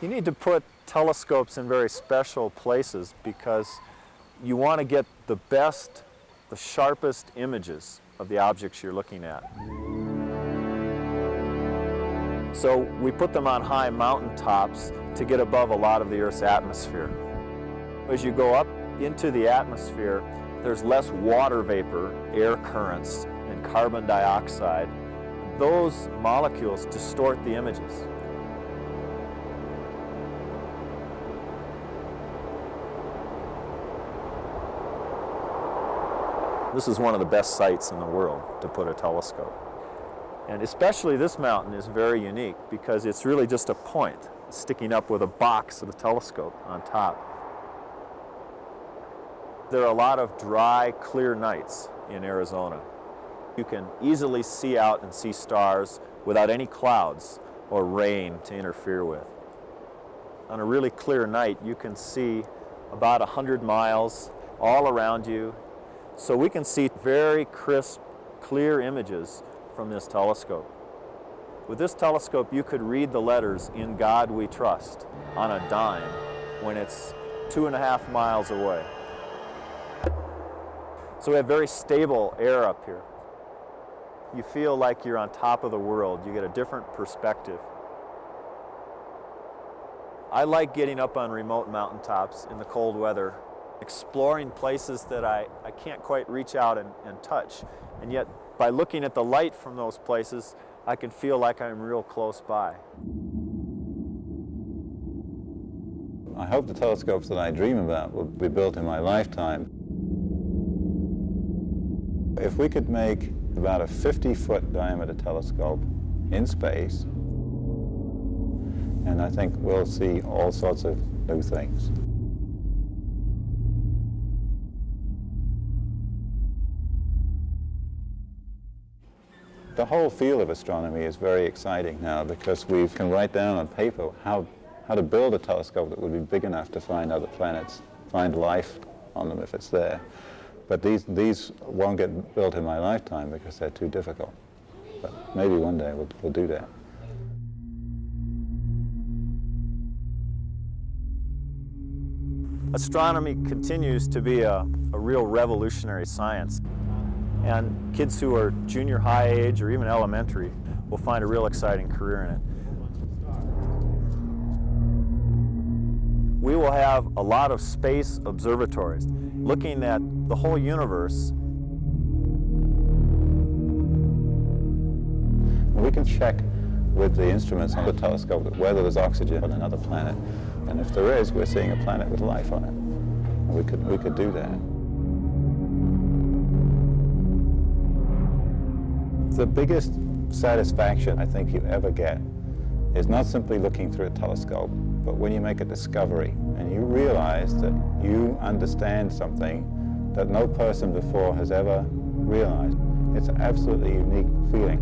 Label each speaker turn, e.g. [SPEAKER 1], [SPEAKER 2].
[SPEAKER 1] You need to put telescopes in very special places because you want to get the best, the sharpest images of the objects you're looking at. So we put them on high mountain tops to get above a lot of the Earth's atmosphere. As you go up into the atmosphere, there's less water vapor, air currents, and carbon dioxide. Those molecules distort the images. This is one of the best sites in the world to put a telescope. And especially this mountain is very unique because it's really just a point sticking up with a box of the telescope on top. There are a lot of dry, clear nights in Arizona. You can easily see out and see stars without any clouds or rain to interfere with. On a really clear night, you can see about 100 miles all around you. So we can see very crisp, clear images from this telescope. With this telescope, you could read the letters "In God We Trust" on a dime when it's 2.5 miles away. So we have very stable air up here. You feel like you're on top of the world. You get a different perspective. I like getting up on remote mountaintops in the cold weather, exploring places that I can't quite reach out and touch. And yet, by looking at the light from those places, I can feel like I'm real close by.
[SPEAKER 2] I hope the telescopes that I dream about will be built in my lifetime. If we could make about a 50-foot diameter telescope in space, and I think we'll see all sorts of new things. The whole field of astronomy is very exciting now because we can write down on paper how to build a telescope that would be big enough to find other planets, find life on them if it's there. But these won't get built in my lifetime because they're too difficult. But maybe one day we'll do that.
[SPEAKER 1] Astronomy continues to be a real revolutionary science. And kids who are junior high age or even elementary will find a real exciting career in it. We will have a lot of space observatories looking at the whole universe.
[SPEAKER 2] We can check with the instruments on the telescope whether there's oxygen on another planet. And if there is, we're seeing a planet with life on it. And we could do that. The biggest satisfaction I think you ever get is not simply looking through a telescope, but when you make a discovery and you realize that you understand something that no person before has ever realized. It's an absolutely unique feeling.